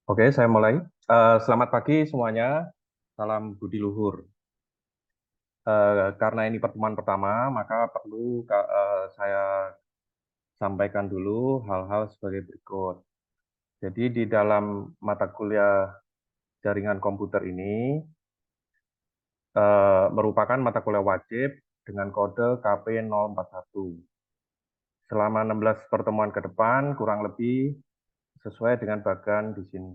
Oke, saya mulai. Selamat pagi semuanya. Salam budi luhur. Karena ini pertemuan pertama, maka perlu saya sampaikan dulu hal-hal sebagai berikut. Jadi di dalam mata kuliah jaringan komputer ini merupakan mata kuliah wajib dengan kode KP 041. Selama 16 pertemuan ke depan, kurang lebih sesuai dengan bagan di sini.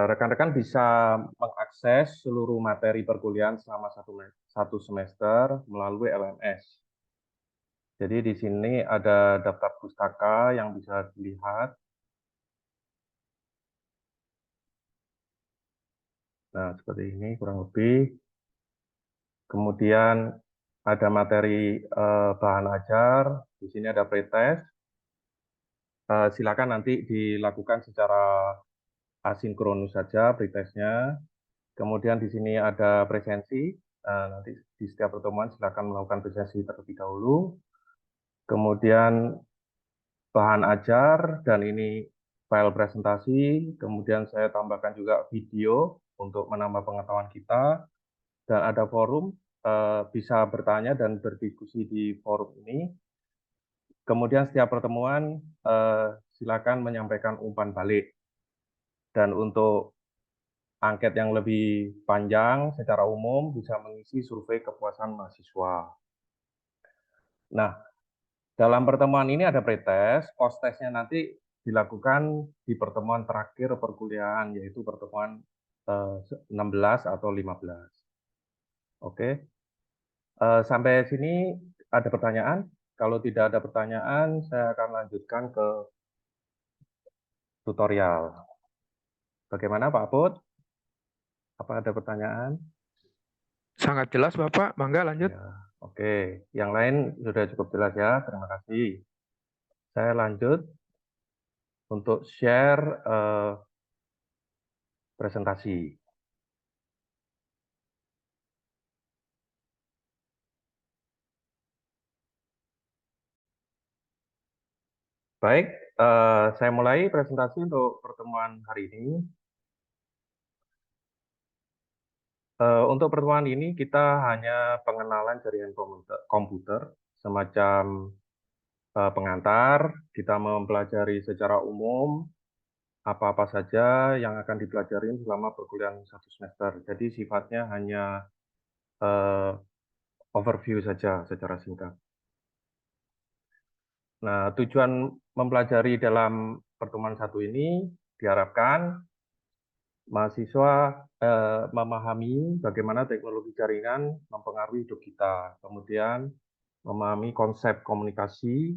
Rekan-rekan bisa mengakses seluruh materi perkuliahan selama satu semester melalui LMS. Jadi di sini ada daftar pustaka yang bisa dilihat. Nah, seperti ini kurang lebih. Kemudian ada materi bahan ajar. Di sini ada pretest. Silakan nanti dilakukan secara asinkronus saja pretestnya. Kemudian di sini ada presensi. Nanti di setiap pertemuan silakan melakukan presensi terlebih dahulu. Kemudian bahan ajar, dan ini file presentasi. Kemudian saya tambahkan juga video untuk menambah pengetahuan kita. Dan ada forum, bisa bertanya dan berdiskusi di forum ini. Kemudian setiap pertemuan, silakan menyampaikan umpan balik. Dan untuk angket yang lebih panjang secara umum bisa mengisi survei kepuasan mahasiswa. Nah, dalam pertemuan ini ada pretest, post-testnya nanti dilakukan di pertemuan terakhir perkuliahan, yaitu pertemuan 16 atau 15. Oke, sampai sini ada pertanyaan? Kalau tidak ada pertanyaan, saya akan lanjutkan ke tutorial. Bagaimana Pak Put? Apa ada pertanyaan? Sangat jelas Bapak, mangga lanjut. Ya, oke. Yang lain sudah cukup jelas ya, terima kasih. Saya lanjut untuk share presentasi. Baik, saya mulai presentasi untuk pertemuan hari ini. Untuk pertemuan ini kita hanya pengenalan jaringan komputer, semacam pengantar. Kita mempelajari secara umum apa-apa saja yang akan dipelajari selama perkuliahan satu semester. Jadi sifatnya hanya overview saja secara singkat. Nah, tujuan mempelajari dalam pertemuan satu ini diharapkan mahasiswa memahami bagaimana teknologi jaringan mempengaruhi hidup kita, kemudian memahami konsep komunikasi,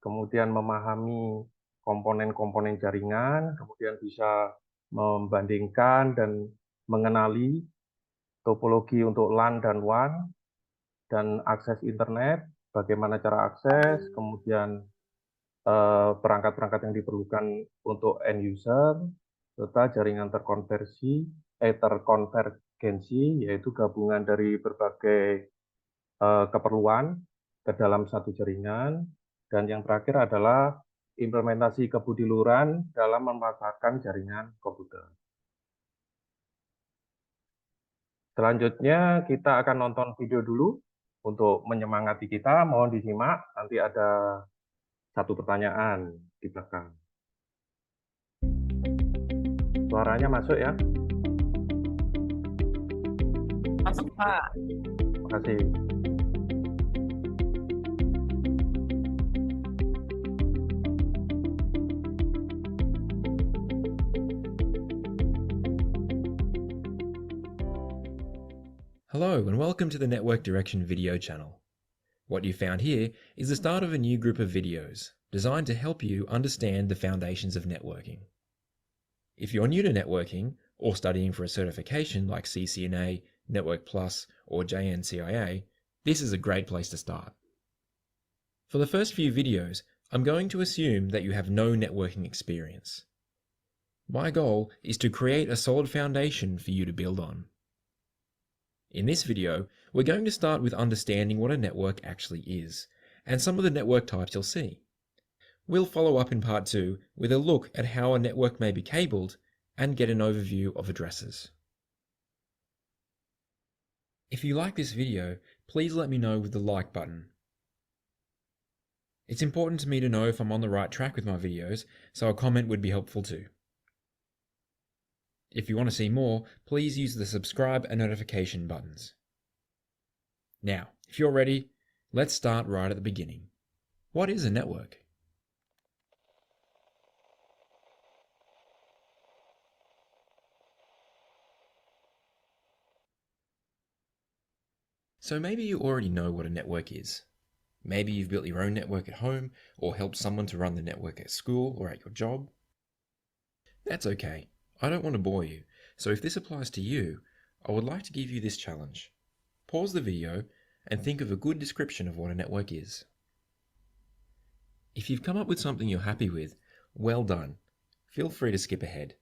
kemudian memahami komponen-komponen jaringan, kemudian bisa membandingkan dan mengenali topologi untuk LAN dan WAN, dan akses internet, bagaimana cara akses, kemudian perangkat-perangkat yang diperlukan untuk end user, serta jaringan terkonvergensi, yaitu gabungan dari berbagai keperluan ke dalam satu jaringan. Dan yang terakhir adalah implementasi kebudiluhuran dalam memanfaatkan jaringan komputer. Selanjutnya kita akan nonton video dulu untuk menyemangati kita. Mohon disimak, nanti ada satu pertanyaan di belakang. Suaranya masuk ya? Masuk, Pak. Terima kasih. Hello and welcome to the Network Direction video channel. What you found here is the start of a new group of videos designed to help you understand the foundations of networking. If you're new to networking or studying for a certification like CCNA, Network Plus or JNCIA, this is a great place to start. For the first few videos, I'm going to assume that you have no networking experience. My goal is to create a solid foundation for you to build on. In this video, we're going to start with understanding what a network actually is, and some of the network types you'll see. We'll follow up in part 2 with a look at how a network may be cabled and get an overview of addresses. If you like this video, please let me know with the like button. It's important to me to know if I'm on the right track with my videos, so a comment would be helpful too. If you want to see more, please use the subscribe and notification buttons. Now, if you're ready, let's start right at the beginning. What is a network? So maybe you already know what a network is. Maybe you've built your own network at home or helped someone to run the network at school or at your job. That's okay. I don't want to bore you, so if this applies to you, I would like to give you this challenge. Pause the video and think of a good description of what a network is. If you've come up with something you're happy with, well done. Feel free to skip ahead.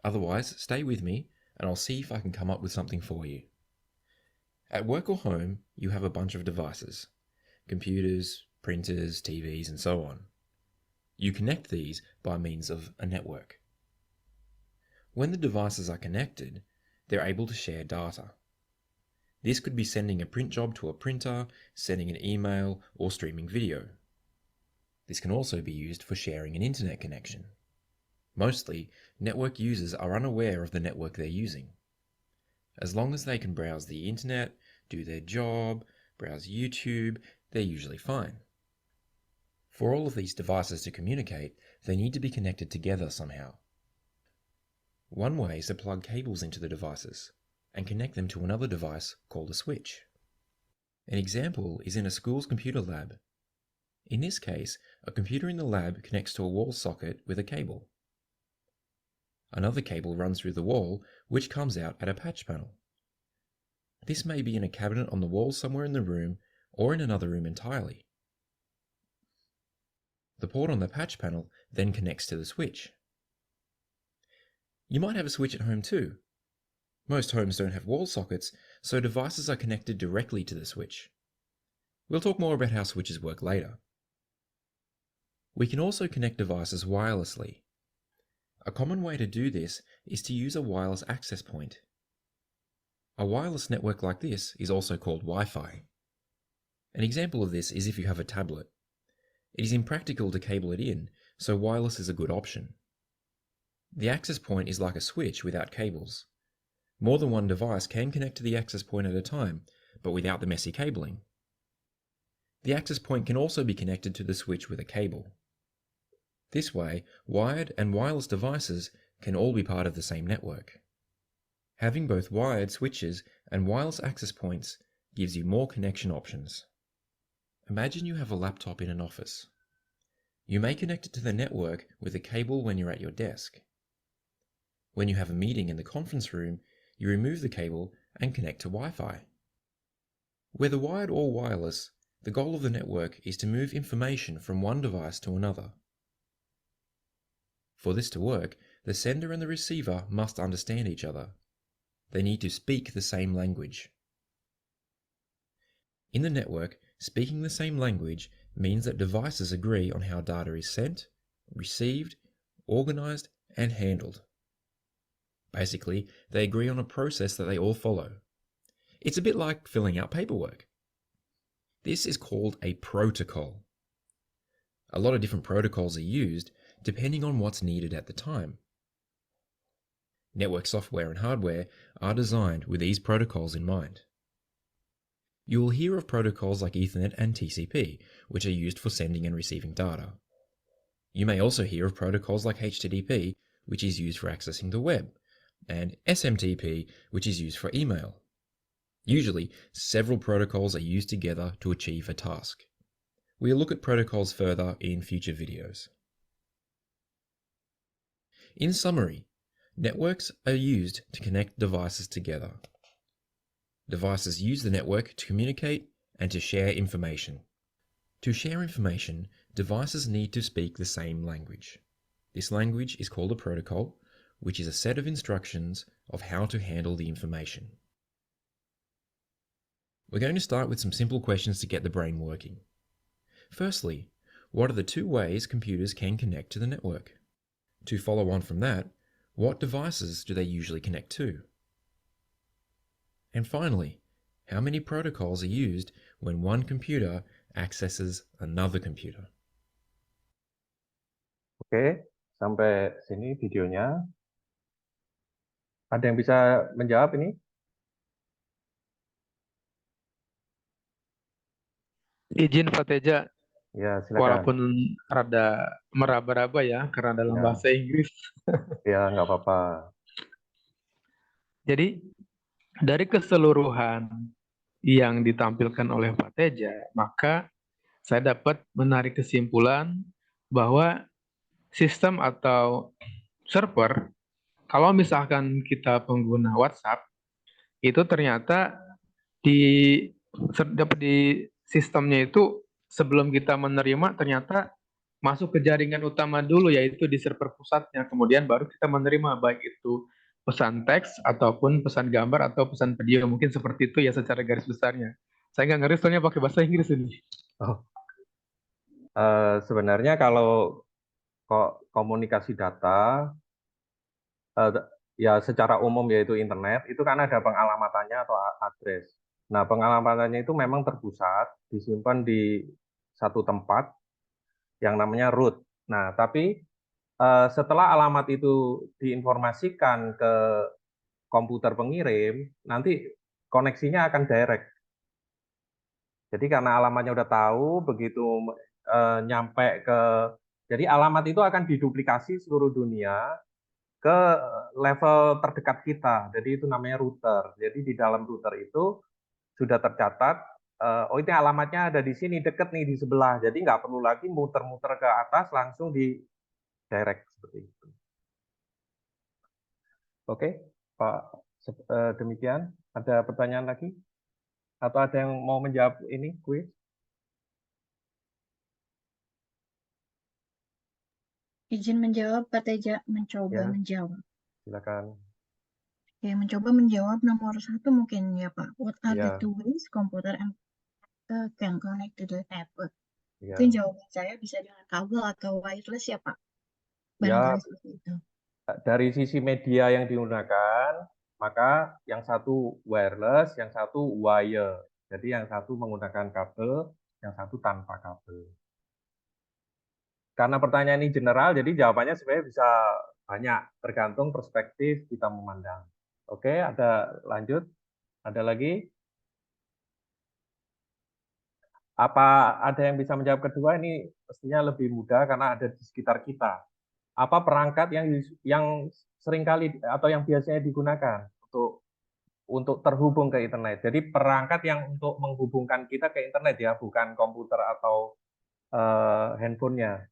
Otherwise, stay with me and I'll see if I can come up with something for you. At work or home, you have a bunch of devices. Computers, printers, TVs, and so on. You connect these by means of a network. When the devices are connected, they're able to share data. This could be sending a print job to a printer, sending an email, or streaming video. This can also be used for sharing an internet connection. Mostly, network users are unaware of the network they're using. As long as they can browse the internet, do their job, browse YouTube, they're usually fine. For all of these devices to communicate, they need to be connected together somehow. One way is to plug cables into the devices and connect them to another device called a switch. An example is in a school's computer lab. In this case, a computer in the lab connects to a wall socket with a cable. Another cable runs through the wall, which comes out at a patch panel. This may be in a cabinet on the wall somewhere in the room, or in another room entirely. The port on the patch panel then connects to the switch. You might have a switch at home too. Most homes don't have wall sockets, so devices are connected directly to the switch. We'll talk more about how switches work later. We can also connect devices wirelessly. A common way to do this is to use a wireless access point. A wireless network like this is also called Wi-Fi. An example of this is if you have a tablet. It is impractical to cable it in, so wireless is a good option. The access point is like a switch without cables. More than one device can connect to the access point at a time, but without the messy cabling. The access point can also be connected to the switch with a cable. This way, wired and wireless devices can all be part of the same network. Having both wired switches and wireless access points gives you more connection options. Imagine you have a laptop in an office. You may connect it to the network with a cable when you're at your desk. When you have a meeting in the conference room, you remove the cable and connect to Wi-Fi. Whether wired or wireless, the goal of the network is to move information from one device to another. For this to work, the sender and the receiver must understand each other. They need to speak the same language. In the network, speaking the same language means that devices agree on how data is sent, received, organized, and handled. Basically, they agree on a process that they all follow. It's a bit like filling out paperwork. This is called a protocol. A lot of different protocols are used depending on what's needed at the time. Network software and hardware are designed with these protocols in mind. You will hear of protocols like Ethernet and TCP, which are used for sending and receiving data. You may also hear of protocols like HTTP, which is used for accessing the web, and SMTP, which is used for email. Usually, several protocols are used together to achieve a task. We'll look at protocols further in future videos. In summary, networks are used to connect devices together. Devices use the network to communicate and to share information. To share information, devices need to speak the same language. This language is called a protocol, which is a set of instructions of how to handle the information. We're going to start with some simple questions to get the brain working. Firstly, what are the two ways computers can connect to the network? To follow on from that, what devices do they usually connect to? And finally, how many protocols are used when one computer accesses another computer? Oke, sampai sini videonya. Ada yang bisa menjawab ini? Izin Pak Teja, Ya, silakan. walaupun rada meraba-raba ya, karena dalam Ya. bahasa Inggris. Ya, nggak apa-apa. Jadi, dari keseluruhan yang ditampilkan oleh Pak Teja, maka saya dapat menarik kesimpulan bahwa sistem atau server, kalau misalkan kita pengguna WhatsApp, itu ternyata di sistemnya itu sebelum kita menerima ternyata masuk ke jaringan utama dulu, yaitu di server pusatnya. Kemudian baru kita menerima, baik itu pesan teks ataupun pesan gambar atau pesan video. Mungkin seperti itu ya secara garis besarnya. Saya nggak ngerti soalnya pakai bahasa Inggris ini. Oh. Sebenarnya kalau komunikasi data, ya secara umum yaitu internet, itu kan ada pengalamannya atau address. Nah, pengalamannya itu memang terpusat, disimpan di satu tempat yang namanya root. Nah, tapi setelah alamat itu diinformasikan ke komputer pengirim, nanti koneksinya akan direct. Jadi karena alamatnya udah tahu, begitu nyampe ke, jadi alamat itu akan diduplikasi seluruh dunia ke level terdekat kita. Jadi itu namanya router. Jadi di dalam router itu sudah tercatat, oh ini alamatnya ada di sini, deket nih di sebelah. Jadi nggak perlu lagi muter-muter ke atas, langsung di direct seperti itu. Oke, Pak, demikian. Ada pertanyaan lagi? Atau ada yang mau menjawab ini, kuis? Izin menjawab, Pak Teja mencoba Ya. menjawab. Silakan. Ya, mencoba menjawab nomor 1 mungkin ya Pak. What are the Ya. two ways computer and can connect to the network? Ya. Mungkin jawaban saya bisa dengan kabel atau wireless ya Pak. Barangkali seperti itu. Dari sisi media yang digunakan, maka yang satu wireless, yang satu wire. Jadi yang satu menggunakan kabel, yang satu tanpa kabel. Karena pertanyaan ini general, jadi jawabannya sebenarnya bisa banyak, tergantung perspektif kita memandang. Oke, ada lanjut? Ada lagi? Apa ada yang bisa menjawab kedua? Ini pastinya lebih mudah karena ada di sekitar kita. Apa perangkat yang seringkali atau yang biasanya digunakan untuk terhubung ke internet? Jadi perangkat yang untuk menghubungkan kita ke internet ya, bukan komputer atau handphonenya.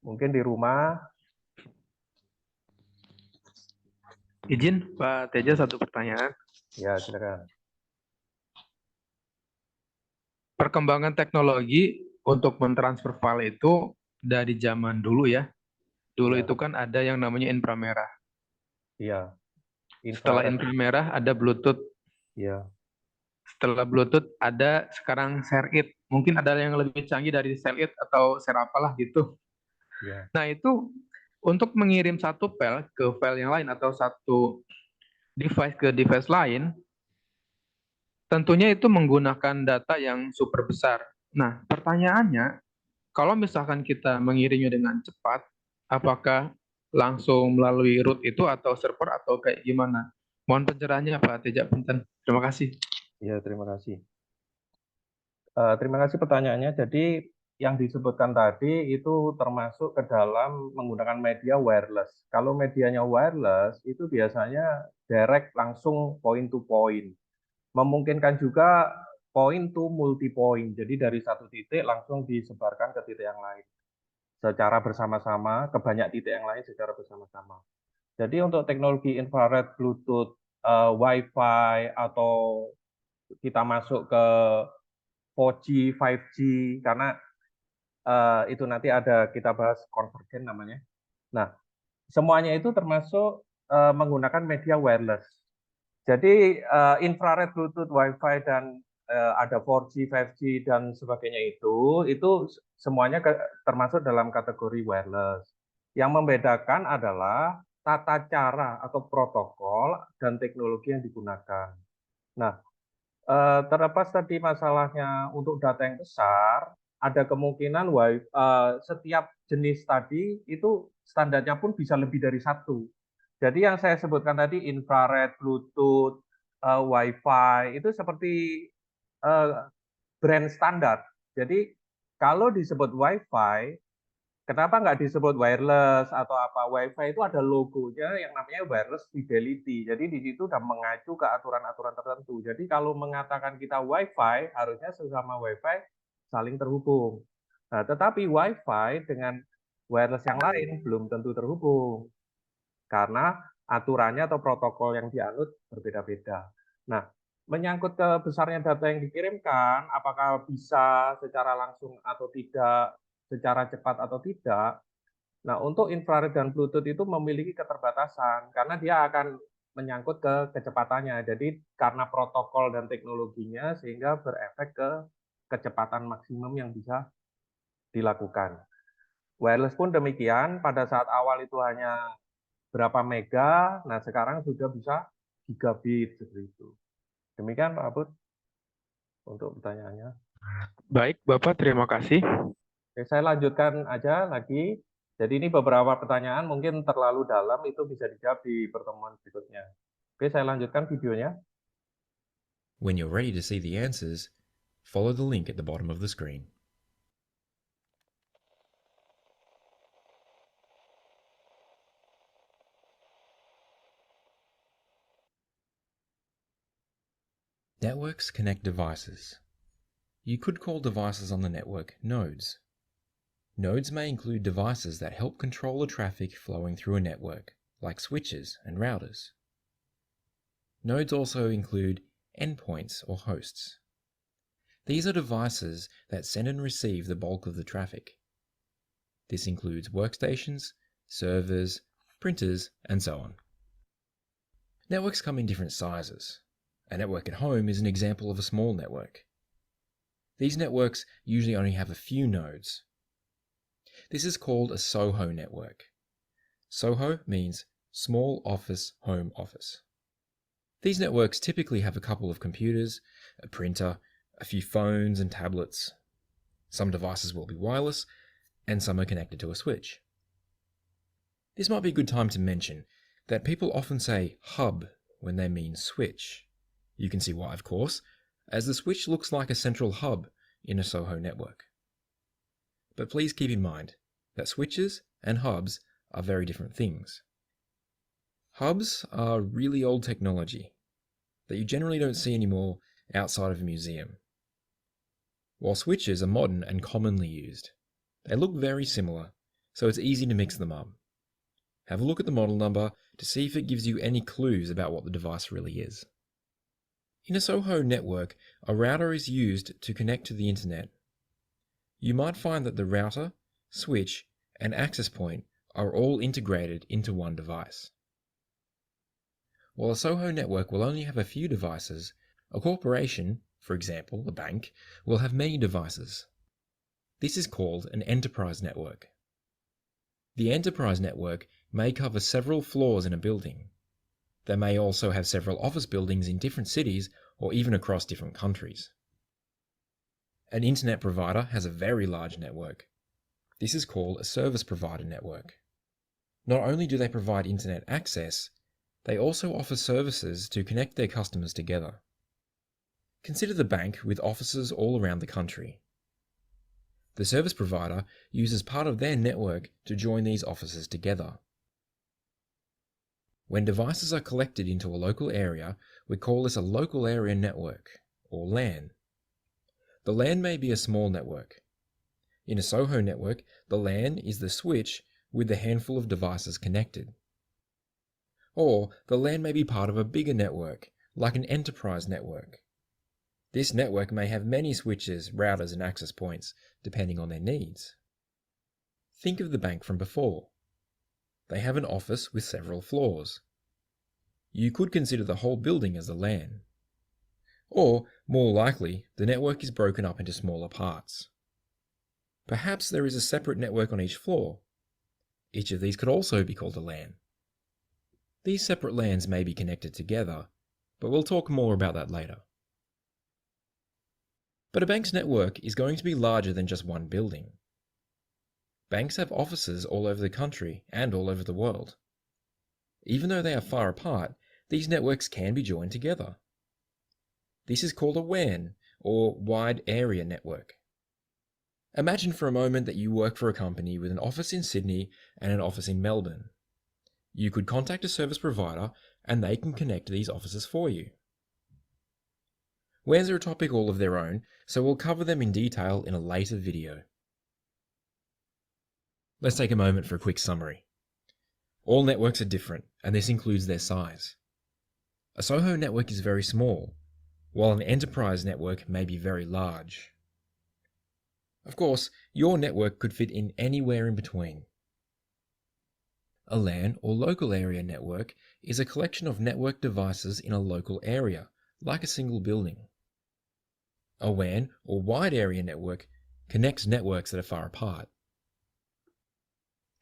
Mungkin di rumah. Izin Pak Teja, satu pertanyaan. Ya, silakan. Perkembangan teknologi untuk mentransfer file itu dari zaman dulu ya. Dulu Ya. itu kan ada yang namanya inframerah. Iya. Setelah inframerah ada Bluetooth. Iya. Setelah Bluetooth ada sekarang Share-it. Mungkin ada yang lebih canggih dari Share-it atau Share apalah gitu. Iya. Nah itu untuk mengirim satu file ke file yang lain atau satu device ke device lain, tentunya itu menggunakan data yang super besar. Nah pertanyaannya, kalau misalkan kita mengirimnya dengan cepat, apakah langsung melalui root itu atau server atau kayak gimana? Mohon pencerahannya Pak Teja Punten. Terima kasih. Ya, terima kasih. Terima kasih pertanyaannya. Jadi yang disebutkan tadi itu termasuk ke dalam menggunakan media wireless. Kalau medianya wireless itu biasanya direct langsung point to point. Memungkinkan juga point to multi point. Jadi dari satu titik langsung disebarkan ke titik yang lain. Secara bersama-sama, ke banyak titik yang lain secara bersama-sama. Jadi untuk teknologi infrared, Bluetooth, Wi-Fi, atau kita masuk ke 4G, 5G, karena itu nanti ada kita bahas convergent namanya. Nah, semuanya itu termasuk menggunakan media wireless. Jadi infrared, Bluetooth, Wi-Fi, dan ada 4G, 5G dan sebagainya itu semuanya termasuk dalam kategori wireless. Yang membedakan adalah tata cara atau protokol dan teknologi yang digunakan. Nah, terlepas tadi masalahnya untuk data yang besar, ada kemungkinan setiap jenis tadi itu standarnya pun bisa lebih dari satu. Jadi yang saya sebutkan tadi infrared, Bluetooth, Wi-Fi itu seperti brand standar. Jadi kalau disebut Wi-Fi, kenapa nggak disebut wireless atau apa? Wi-Fi itu ada logonya yang namanya wireless fidelity. Jadi di situ sudah mengacu ke aturan-aturan tertentu. Jadi kalau mengatakan kita Wi-Fi, harusnya sesama Wi-Fi saling terhubung. Nah, tetapi Wi-Fi dengan wireless yang lain belum tentu terhubung. Karena aturannya atau protokol yang dianut berbeda-beda. Nah, menyangkut ke besarnya data yang dikirimkan, apakah bisa secara langsung atau tidak, secara cepat atau tidak. Nah, untuk infrared dan Bluetooth itu memiliki keterbatasan karena dia akan menyangkut ke kecepatannya. Jadi karena protokol dan teknologinya sehingga berefek ke kecepatan maksimum yang bisa dilakukan. Wireless pun demikian, pada saat awal itu hanya berapa mega, nah sekarang sudah bisa gigabit seperti itu. Demikian Pak Abud untuk pertanyaannya. Baik, Bapak, terima kasih. Oke, saya lanjutkan aja lagi. Jadi ini beberapa pertanyaan mungkin terlalu dalam, itu bisa dijawab di pertemuan berikutnya. Oke, saya lanjutkan videonya. When you're ready to see the answers, follow the link at the bottom of the screen. Networks connect devices. You could call devices on the network nodes. Nodes may include devices that help control the traffic flowing through a network, like switches and routers. Nodes also include endpoints or hosts. These are devices that send and receive the bulk of the traffic. This includes workstations, servers, printers, and so on. Networks come in different sizes. A network at home is an example of a small network. These networks usually only have a few nodes. This is called a SOHO network. SOHO means Small Office Home Office. These networks typically have a couple of computers, a printer, a few phones and tablets. Some devices will be wireless, and some are connected to a switch. This might be a good time to mention that people often say hub when they mean switch. You can see why, of course, as the switch looks like a central hub in a SOHO network. But please keep in mind that switches and hubs are very different things. Hubs are really old technology that you generally don't see anymore outside of a museum, while switches are modern and commonly used. They look very similar, so it's easy to mix them up. Have a look at the model number to see if it gives you any clues about what the device really is. In a SOHO network, a router is used to connect to the internet. You might find that the router, switch, and access point are all integrated into one device. While a SOHO network will only have a few devices, a corporation, for example a bank, will have many devices. This is called an enterprise network. The enterprise network may cover several floors in a building. They may also have several office buildings in different cities or even across different countries. An internet provider has a very large network. This is called a service provider network. Not only do they provide internet access, they also offer services to connect their customers together. Consider the bank with offices all around the country. The service provider uses part of their network to join these offices together. When devices are collected into a local area, we call this a local area network, or LAN. The LAN may be a small network. In a SOHO network, the LAN is the switch with the handful of devices connected. Or the LAN may be part of a bigger network, like an enterprise network. This network may have many switches, routers, and access points, depending on their needs. Think of the bank from before. They have an office with several floors. You could consider the whole building as a LAN. Or, more likely, the network is broken up into smaller parts. Perhaps there is a separate network on each floor. Each of these could also be called a LAN. These separate LANs may be connected together, but we'll talk more about that later. But a bank's network is going to be larger than just one building. Banks have offices all over the country and all over the world. Even though they are far apart, these networks can be joined together. This is called a WAN, or Wide Area Network. Imagine for a moment that you work for a company with an office in Sydney and an office in Melbourne. You could contact a service provider and they can connect these offices for you. WANs are a topic all of their own, so we'll cover them in detail in a later video. Let's take a moment for a quick summary. All networks are different, and this includes their size. A SOHO network is very small, while an enterprise network may be very large. Of course, your network could fit in anywhere in between. A LAN, or local area network, is a collection of network devices in a local area, like a single building. A WAN, or wide area network, connects networks that are far apart.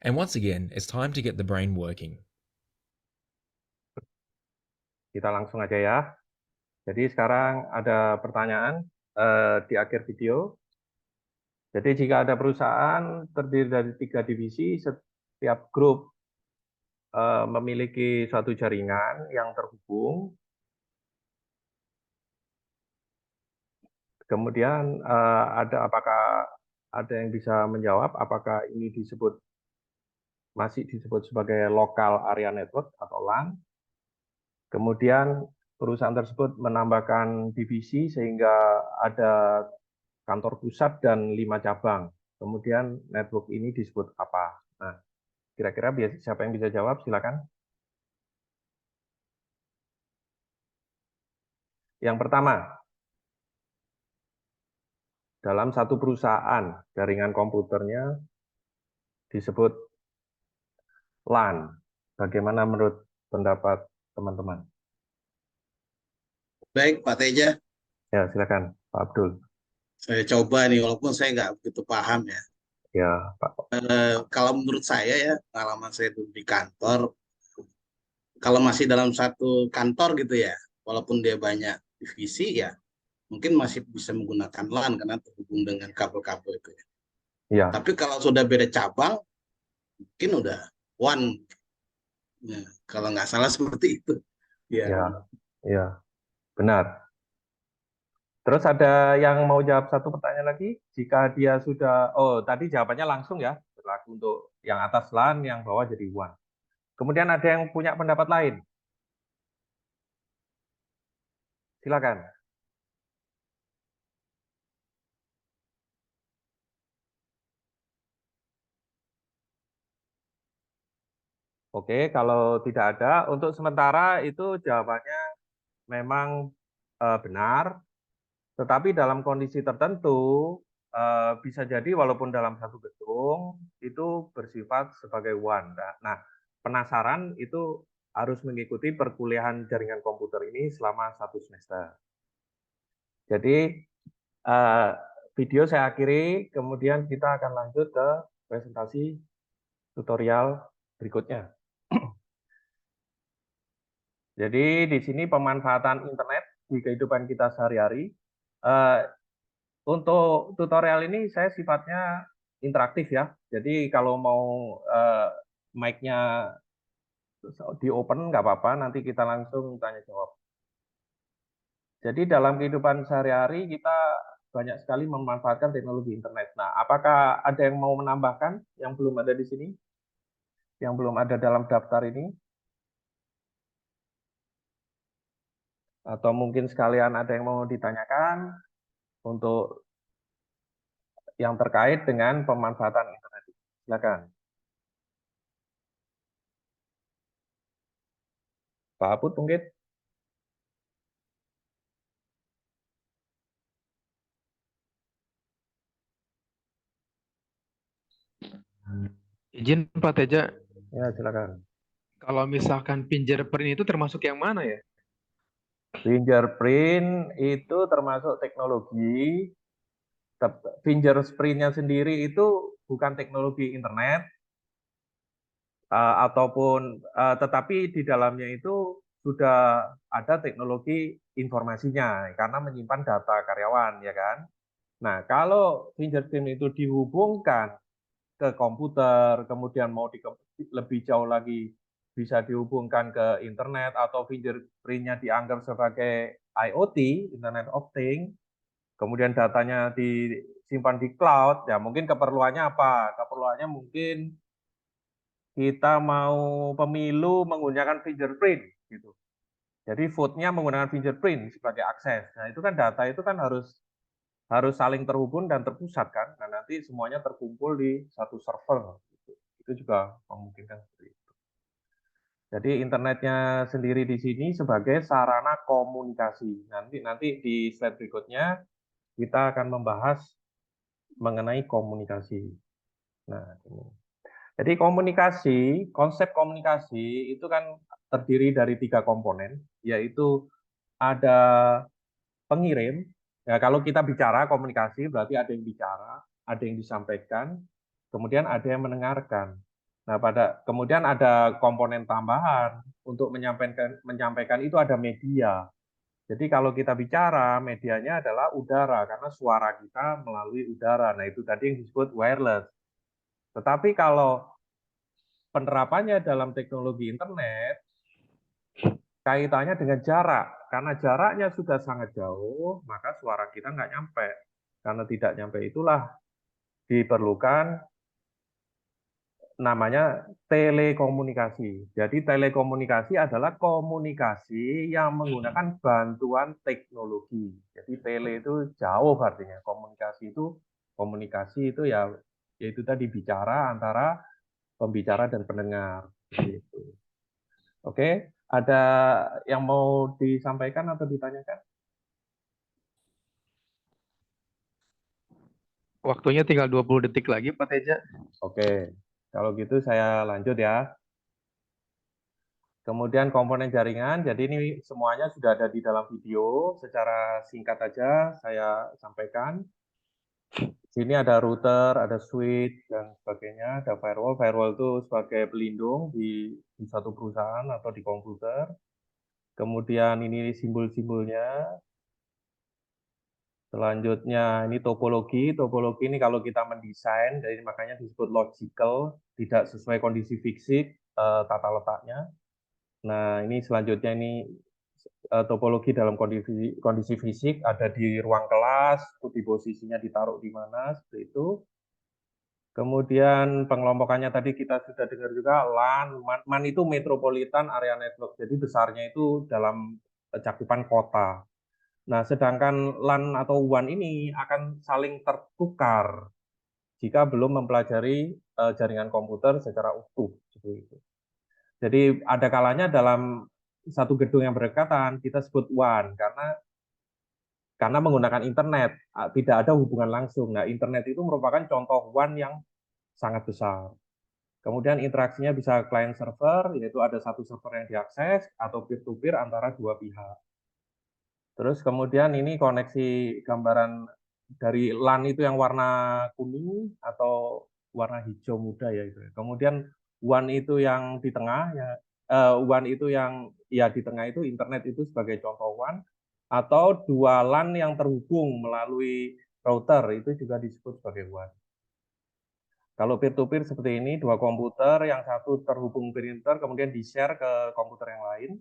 And once again, it's time to get the brain working. Kita langsung aja ya. Jadi sekarang ada pertanyaan di akhir video. Jadi jika ada perusahaan terdiri dari 3 divisi, setiap grup memiliki suatu jaringan yang terhubung. Kemudian apakah ada yang bisa menjawab apakah ini masih disebut sebagai local area network atau LAN? Kemudian perusahaan tersebut menambahkan divisi sehingga ada kantor pusat dan 5 cabang. Kemudian network ini disebut apa? Nah, kira-kira siapa yang bisa jawab? Silakan. Yang pertama, dalam satu perusahaan, jaringan komputernya disebut LAN. Bagaimana menurut pendapat teman-teman? Baik, Pak Teja. Ya, silakan, Pak Abdul. Saya coba nih, walaupun saya nggak begitu paham ya. Ya, Pak. Kalau menurut saya ya, pengalaman saya itu di kantor, kalau masih dalam satu kantor gitu ya, walaupun dia banyak divisi ya, mungkin masih bisa menggunakan LAN karena terhubung dengan kabel-kabel itu ya. Ya. Tapi kalau sudah beda cabang, mungkin udah WAN. Ya, kalau nggak salah seperti itu. Ya, benar. Terus ada yang mau jawab satu pertanyaan lagi? Jika dia sudah, tadi jawabannya langsung ya, berlaku untuk yang atas LAN, yang bawah jadi WAN. Kemudian ada yang punya pendapat lain? Silakan. Oke, kalau tidak ada, untuk sementara itu jawabannya memang benar. Tetapi dalam kondisi tertentu, bisa jadi walaupun dalam satu gedung, itu bersifat sebagai WAN. Nah, penasaran itu harus mengikuti perkuliahan jaringan komputer ini selama 1 semester. Jadi, video saya akhiri, kemudian kita akan lanjut ke presentasi tutorial berikutnya. Jadi, di sini pemanfaatan internet di kehidupan kita sehari-hari. Untuk tutorial ini saya sifatnya interaktif ya. Jadi kalau mau mic-nya di open nggak apa-apa, nanti kita langsung tanya jawab. Jadi dalam kehidupan sehari-hari kita banyak sekali memanfaatkan teknologi internet. Nah, apakah ada yang mau menambahkan yang belum ada di sini? Yang belum ada dalam daftar ini? Atau mungkin sekalian ada yang mau ditanyakan untuk yang terkait dengan pemanfaatan internet. Silakan. Pak Aput mungkin? Izin Pak Teja, Ya, silakan. kalau misalkan fingerprint itu termasuk yang mana ya? Fingerprint itu termasuk teknologi. Fingerprint-nya sendiri itu bukan teknologi internet, tetapi di dalamnya itu sudah ada teknologi informasinya karena menyimpan data karyawan, ya kan? Nah, kalau fingerprint itu dihubungkan ke komputer, kemudian mau lebih jauh lagi bisa dihubungkan ke internet atau fingerprint-nya dianggap sebagai IoT, Internet of Things, kemudian datanya disimpan di cloud, ya mungkin keperluannya apa? Keperluannya mungkin kita mau pemilu menggunakan fingerprint, gitu. Jadi vote-nya menggunakan fingerprint sebagai akses. Nah, itu kan data itu kan harus saling terhubung dan terpusat kan. Nah, nanti semuanya terkumpul di satu server. Itu juga memungkinkan seperti itu. Jadi internetnya sendiri di sini sebagai sarana komunikasi. Nanti di slide berikutnya kita akan membahas mengenai komunikasi. Nah, ini. Jadi konsep komunikasi itu kan terdiri dari 3 komponen, yaitu ada pengirim. Ya, kalau kita bicara komunikasi berarti ada yang bicara, ada yang disampaikan, kemudian ada yang mendengarkan. Nah, kemudian ada komponen tambahan untuk menyampaikan itu ada media. Jadi kalau kita bicara, medianya adalah udara karena suara kita melalui udara. Nah, itu tadi yang disebut wireless. Tetapi kalau penerapannya dalam teknologi internet, kaitannya dengan jarak. Karena jaraknya sudah sangat jauh, maka suara kita nggak nyampe. Karena tidak nyampe itulah diperlukan namanya telekomunikasi. Jadi telekomunikasi adalah komunikasi yang menggunakan bantuan teknologi. Jadi tele itu jauh artinya. Komunikasi itu ya yaitu tadi bicara antara pembicara dan pendengar. Gitu. Oke, ada yang mau disampaikan atau ditanyakan? Waktunya tinggal 20 detik lagi, Pak Teja. Oke, kalau gitu saya lanjut ya. Kemudian komponen jaringan, jadi ini semuanya sudah ada di dalam video. Secara singkat aja saya sampaikan. Sini ada router, ada switch, dan sebagainya. Ada firewall. Firewall itu sebagai pelindung di satu perusahaan atau di komputer. Kemudian ini simbol-simbolnya. Selanjutnya ini topologi. Topologi ini kalau kita mendesain, jadi makanya disebut logical, tidak sesuai kondisi fisik tata letaknya. Nah, ini selanjutnya ini topologi dalam kondisi fisik, ada di ruang kelas, di posisinya ditaruh di mana, seperti itu. Kemudian pengelompokannya tadi kita sudah dengar juga, LAN, MAN itu Metropolitan Area Network, jadi besarnya itu dalam cakupan kota. Nah, sedangkan LAN atau WAN ini akan saling tertukar jika belum mempelajari jaringan komputer secara utuh. Seperti itu. Jadi ada kalanya dalam satu gedung yang berdekatan kita sebut WAN karena menggunakan internet, tidak ada hubungan langsung. Nah, internet itu merupakan contoh WAN yang sangat besar. Kemudian interaksinya bisa client server, yaitu ada satu server yang diakses, atau peer-to-peer antara dua pihak. Terus kemudian ini koneksi gambaran dari LAN itu yang warna kuning atau warna hijau muda ya itu. Kemudian WAN itu yang di tengah ya, WAN itu yang ya di tengah itu internet itu sebagai contoh WAN, atau dua LAN yang terhubung melalui router itu juga disebut sebagai WAN. Kalau peer-to-peer seperti ini, dua komputer, yang satu terhubung printer, kemudian di-share ke komputer yang lain.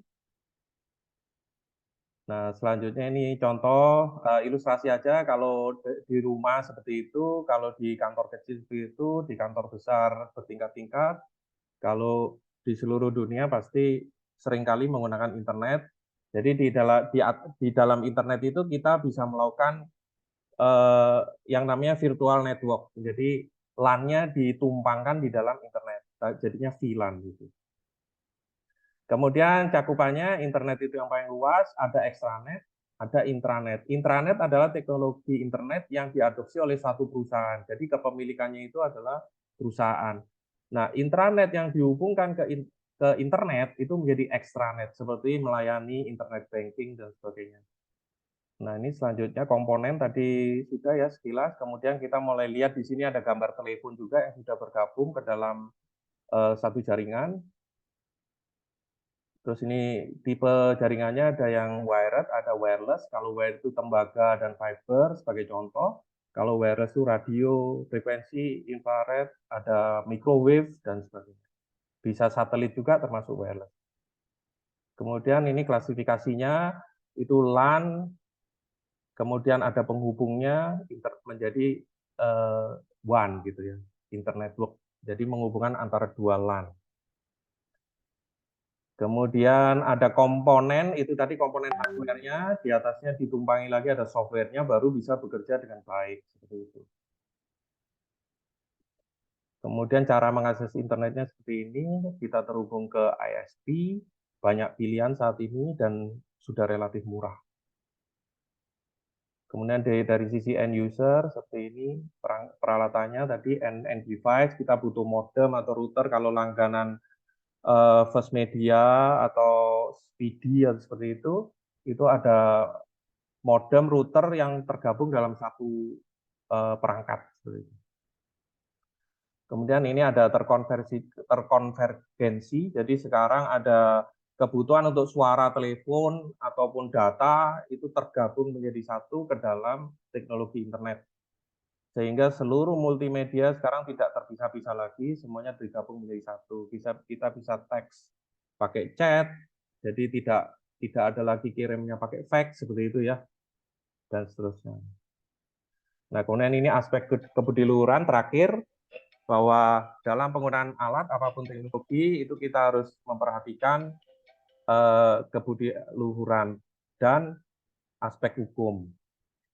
Nah, selanjutnya ini contoh ilustrasi aja, kalau di rumah seperti itu, kalau di kantor kecil seperti itu, di kantor besar bertingkat-tingkat, kalau di seluruh dunia pasti seringkali menggunakan internet. Jadi di dalam internet itu kita bisa melakukan yang namanya virtual network. Jadi LAN-nya ditumpangkan di dalam internet, jadinya VLAN gitu. Kemudian cakupannya internet itu yang paling luas, ada extranet, ada intranet. Intranet adalah teknologi internet yang diadopsi oleh satu perusahaan. Jadi kepemilikannya itu adalah perusahaan. Nah, intranet yang dihubungkan ke ke internet itu menjadi extranet, seperti melayani internet banking dan sebagainya. Nah, ini selanjutnya komponen tadi sudah ya sekilas, kemudian kita mulai lihat di sini ada gambar telepon juga yang sudah bergabung ke dalam satu jaringan. Terus ini tipe jaringannya ada yang wired, ada wireless. Kalau wired itu tembaga dan fiber sebagai contoh. Kalau wireless itu radio, frekuensi, infrared, ada microwave dan sebagainya. Bisa satelit juga termasuk wireless. Kemudian ini klasifikasinya itu LAN, kemudian ada penghubungnya menjadi WAN gitu ya, internet network. Jadi menghubungkan antara dua LAN. Kemudian ada komponen, itu tadi komponen hardware-nya, di atasnya ditumpangi lagi ada software-nya, baru bisa bekerja dengan baik, seperti itu. Kemudian cara mengakses internetnya seperti ini, kita terhubung ke ISP, banyak pilihan saat ini, dan sudah relatif murah. Kemudian dari sisi end user, seperti ini, peralatannya tadi, end device, kita butuh modem atau router, kalau langganan First Media atau Speedy atau seperti itu ada modem router yang tergabung dalam satu perangkat. Kemudian ini ada terkonvergensi, jadi sekarang ada kebutuhan untuk suara telepon ataupun data itu tergabung menjadi satu ke dalam teknologi internet. Sehingga seluruh multimedia sekarang tidak terpisah-pisah lagi, semuanya digabung menjadi satu. Kita bisa teks pakai chat, jadi tidak ada lagi kirimnya pakai fax seperti itu ya, dan seterusnya. Nah, kemudian ini aspek kebudiluhuran terakhir, bahwa dalam penggunaan alat apapun teknologi itu kita harus memperhatikan kebudiluhuran dan aspek hukum.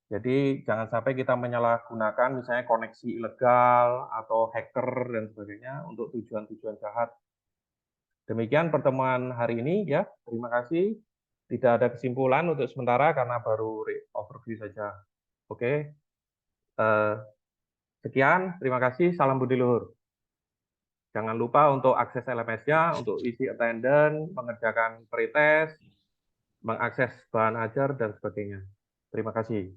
Jadi jangan sampai kita menyalahgunakan misalnya koneksi ilegal atau hacker dan sebagainya untuk tujuan-tujuan jahat. Demikian pertemuan hari ini ya. Terima kasih. Tidak ada kesimpulan untuk sementara karena baru overview saja. Oke. Sekian. Terima kasih. Salam budi luhur. Jangan lupa untuk akses LMS-nya, untuk isi attendance, mengerjakan pretest, mengakses bahan ajar dan sebagainya. Terima kasih.